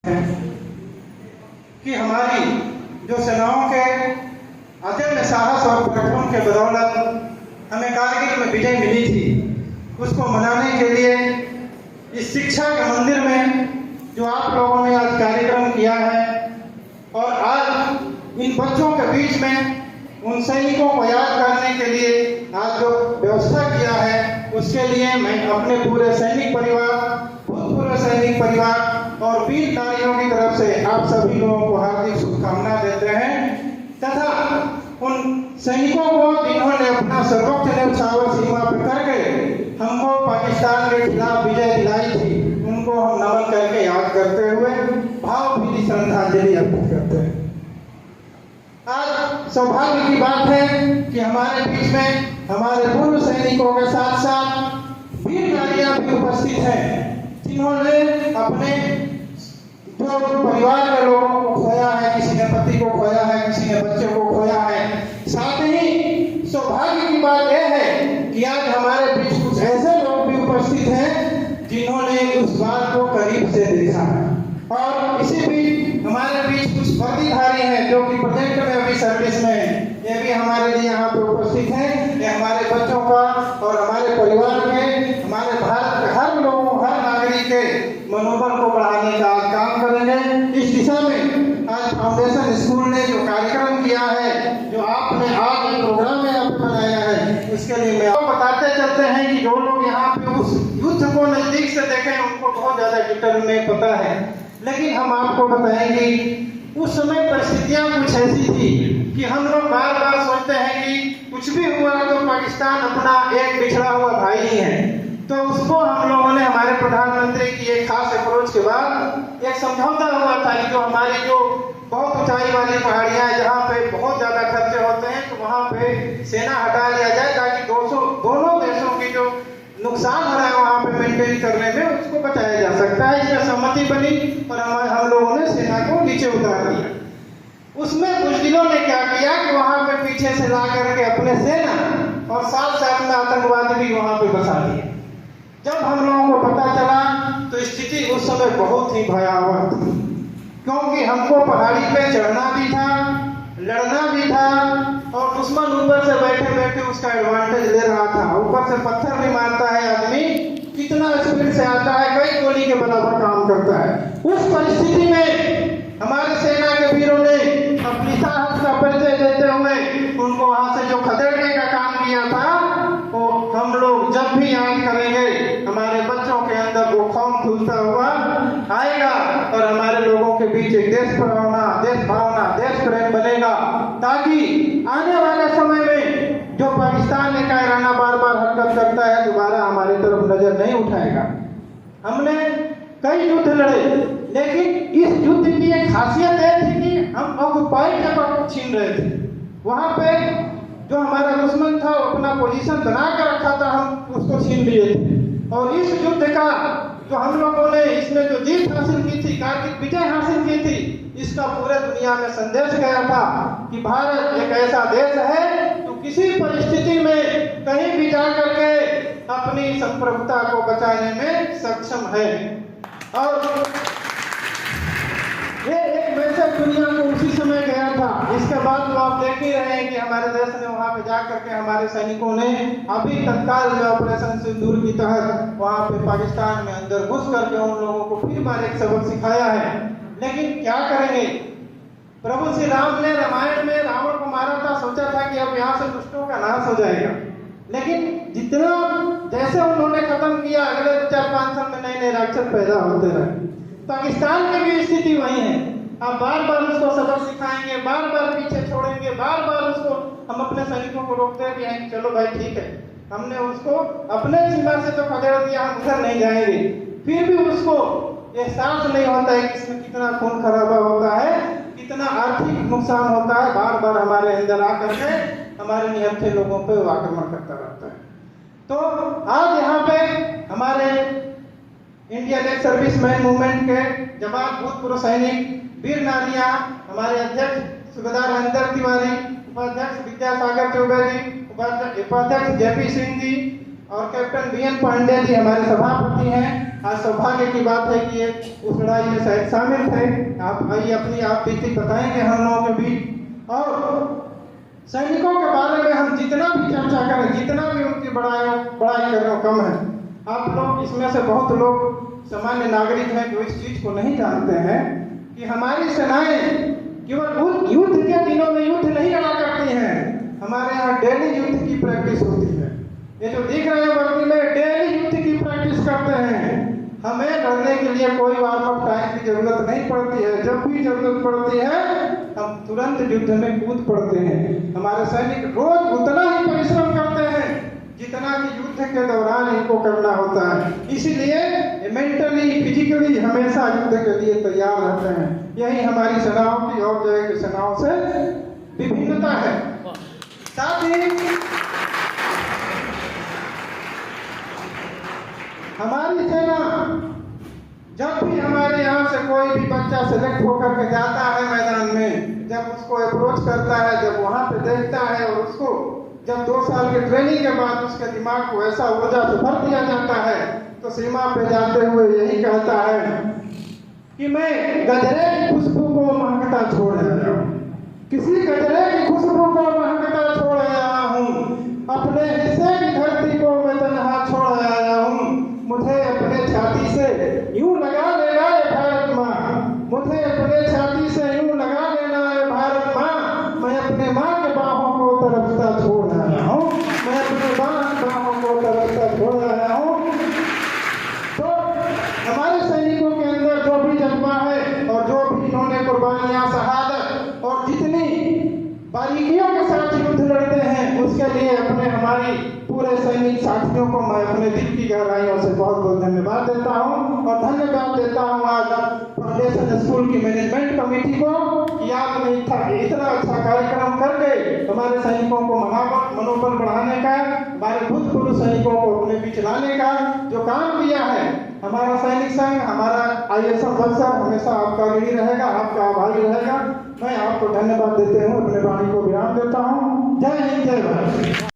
कि हमारी जो सेनाओं के अदम्य साहस और पराक्रम के बदौलत हमें कारगिल में विजय मिली थी, उसको मनाने के लिए इस शिक्षा के मंदिर में जो आप लोगों ने आज कार्यक्रम किया है और आज इन बच्चों के बीच में उन सैनिकों को याद करने के लिए आज जो व्यवस्था किया है, उसके लिए मैं अपने पूरे सैनिक परिवार, भूतपूर्व सैनिक परिवार और वीर नारियों की तरफ से आप सभी लोगों को हार्दिक शुभकामनाएं देते हैं तथा उन सैनिकों को जिन्होंने अपना सर्वोच्च न्यौछावर सीमा पर करके हमको पाकिस्तान के खिलाफ विजय दिलाई थी, उनको हम नमन करके याद करते हुए भावभीनी श्रद्धांजलि अर्पित करते हैं। आज सौभाग्य की बात है कि हमारे बीच में हमारे पूर्व सैनिकों के साथ साथ वीर नारियां भी उपस्थित हैं, जिन्होंने अपने जो परिवार के लोगों को खोया है, किसी ने पति को खोया है, किसी ने बच्चे को खोया है। साथ ही सौभाग्य की बात यह है कि आज हमारे बीच कुछ ऐसे लोग भी उपस्थित हैं जिन्होंने उस बात को करीब से देखा है और इसी बीच हमारे बीच कुछ वर्दीधारी हैं जो कि प्रोजेक्ट में अभी सर्विस में हैं, ये भी हमारे लिए यहाँ पे उपस्थित हैं। ये हमारे बच्चों का और हमारे परिवार के, हमारे भारत के हर लोगों, हर नागरिक के मनोबल को बढ़ाने का काम करेंगे। इस दिशा में आज फाउंडेशन स्कूल ने जो कार्यक्रम किया है, जो आपने आज एक प्रोग्राम में आपने बनाया है, उसके लिए मैं आपको बताते चलते हैं कि जो लोग यहाँ पे उस युद्ध को नजदीक से देखें उनको बहुत ज्यादा डिटेल में पता है, लेकिन हम आपको बताएंगे उस समय परिस्थितियां कुछ ऐसी थी कि हम लोग बार बार सोचते हैं कि कुछ भी हुआ तो पाकिस्तान अपना एक बिछड़ा हुआ भाई ही है। तो उसको हम लोगों ने हमारे प्रधानमंत्री की एक खास अप्रोच के बाद एक समझौता हुआ था कि जो हमारी जो बहुत ऊंचाई वाली पहाड़ियां हैं जहाँ पे बहुत ज्यादा खर्चे होते हैं, तो वहाँ पे सेना हटा लिया जाए ताकि दोनों देशों की जो नुकसान हो रहा है वहाँ पे मेंटेन करने में उसको बचाया जा सकता है। इसमें सहमति बनी और हम लोगों ने सेना को नीचे उतार दिया। उसमें कुछ दिनों ने क्या किया कि वहाँ पे पीछे से ला करके अपने सेना और साथ साथ में आतंकवादी भी वहाँ पे बसा लिए। जब हम लोगों को पता चला तो स्थिति उस समय बहुत ही भयावह थी, क्योंकि हमको पहाड़ी पे चढ़ना भी था, लड़ना भी था और दुश्मन ऊपर से बैठे बैठे उसका एडवांटेज ले रहा था। ऊपर से पत्थर भी मारता है आदमी, कितना स्पीड से आता है, कई गोली के बराबर काम करता है। उस परिस्थिति में हमारे सेना के वीरों ने अपनी साहस का परिचय देते हुए उनको वहां से जो खदेड़ने का काम किया था, वो हम लोग जब भी याद करेंगे हमारे बच्चों के अंदर वो खौफ खुलता हुआ आएगा और हमारे लोगों के बीच एक देश भावना, देश प्रेम बनेगा, ताकि आने वाले समय में जो पाकिस्तान ने कायराना बार बार हरकत करता है दोबारा हमारी तरफ नजर नहीं उठाएगा। हमने कई युद्ध लड़े, लेकिन इस युद्ध की एक खासियत यह थी कि हम ऑक्युपाइड जगह को छीन रहे थे। वहां पे जो हमारा दुश्मन था वो अपना पोजीशन बना कर रखा था, हम उसको छीन लिए थे। और इस युद्ध का जो हम लोगों ने इसमें जो जीत हासिल की थी, कारगिल विजय हासिल की थी, इसका पूरे दुनिया में संदेश गया था कि भारत एक ऐसा देश है जो किसी परिस्थिति में कहीं भी जा करके अपनी संप्रभुता को बचाने में सक्षम है। और ये एक मैसेज दुनिया को उसी समय गया था। इसके बाद तो आप देख ही रहे हैं कि हमारे देश ने वहां पे जा करके हमारे सैनिकों ने अभी तत्काल में ऑपरेशन सिंदूर की तहत वहां पे पाकिस्तान में अंदर घुस करके उन लोगों को फिर बार एक सबक सिखाया है। लेकिन क्या करेंगे, प्रभु श्री राम ने रामायण में रावण को मारा था, सोचा था कि अब यहाँ से दुष्टों का नाश हो जाएगा, लेकिन जितना जैसे उन्होंने खत्म किया अगले 4-5 साल में नए नए राक्षस पैदा होते रहे। पाकिस्तान की भी स्थिति वही है। अब बार बार उसको सबक सिखाएंगे, बार बार पीछे छोड़ेंगे, बार बार उसको हम अपने सैनिकों को रोकते भी हैं, चलो भाई ठीक है, हमने उसको अपने सीमा से तो खदेड़ दिया, हम उधर नहीं जाएंगे। फिर भी उसको एहसास नहीं होता है कि इसमें कितना खून खराबा होता है, कितना आर्थिक नुकसान होता है। बार बार हमारे अंदर आकर के हमारे निहत्थे लोगों पे वो आक्रमण करता रहता है। तो आज यहाँ पे हमारे इंडियन एक्स सर्विसमैन मूवमेंट के जवान, भूतपूर्व सैनिक, वीर नारियां, हमारे अध्यक्ष सुबेदार हरिंदर तिवारी, उपाध्यक्ष विद्यासागर चौबे जी, उपाध्यक्ष जेपी सिंह जी और कैप्टन बीएन पांडे जी हमारे सभापति हैं। आज सौभाग्य की बात है कि ये उस लड़ाई में शायद शामिल थे। आप आइए अपनी आप बीती बताएंगे हम लोगों के बीच। और सैनिकों के बारे में हम जितना भी चर्चा करें, जितना भी उनकी बड़ाई करें कम है। आप लोग इसमें से बहुत लोग सामान्य नागरिक हैं जो इस चीज को नहीं जानते हैं कि हमारी सेनाएं केवल युद्ध के दिनों में युद्ध नहीं लड़ा करती हैं, हमारे यहाँ डेली युद्ध की प्रैक्टिस होती है। ये जो दिख रहे हैं वर्दी में डेली युद्ध की प्रैक्टिस करते हैं। हमें लड़ने के लिए कोई वार्म अप टाइम की जरूरत नहीं पड़ती है। जब भी जरूरत पड़ती है हम तुरंत युद्ध में कूद पड़ते हैं। हमारे सैनिक रोज उतना ही परिश्रम करते हैं जितना कि युद्ध के दौरान इनको करना होता है। इसीलिए मेंटली फिजिकली हमेशा युद्ध के लिए तैयार रहते हैं। यही हमारी सेनाओं की और जगह की सेनाओं से विभिन्नता है। साथ ही हमारी सेना जब भी हमारे यहाँ से कोई भी बच्चा सेलेक्ट होकर के जाता है मैदान में, जब उसको अप्रोच करता है, जब वहाँ पे देखता है और उसको जब 2 साल की ट्रेनिंग के बाद उसके दिमाग को ऐसा ऊर्जा से भर दिया जाता है तो सीमा पे जाते हुए यही कहता है कि मैं गजरे की खुशबू को महकता छोड़ आया हूँ, किसी गजरे की खुशबू को महकता छोड़ आया हूँ, अपने हिस्से की धरती को मैं तन्हा छोड़ आया हूँ। मुझे अपने छाती से यूं लगा लेना है भारत माँ, मुझे अपने छाती से यूं लगा लेना है भारत माँ। मैं अपने माँ के बाहों को तरफता छोड़ आया हूँ, मैं अपने बाहों को तरफता छोड़ आया हूँ। तो हमारे सैनिकों के अंदर जो भी जज्बा है और जो भी इन्होंने कुर्बानियां, शहादत और जितनी बारीकियों के साथ युद्ध लड़ते हैं उसके लिए अपने हमारी पूरे सैनिक साथियों को मैं अपने दिल की गहराइयों से बहुत बहुत धन्यवाद देता हूं। और धन्यवाद देता हूं आज फाउंडेशन स्कूल की मैनेजमेंट कमेटी को कि आपने इतना अच्छा कार्यक्रम करके हमारे सैनिकों को मनोबल बढ़ाने का, हमारे भूतपूर्व सैनिकों को अपने बीच लाने का जो काम किया है। हमारा सैनिक संघ, हमारा ISF बक्सर हमेशा आपका ऋणी रहेगा, आपका आभारी रहेगा। मैं आपको धन्यवाद देते हूँ, अपने वाणी को विराम देता हूँ। जय हिंद, जय भारत।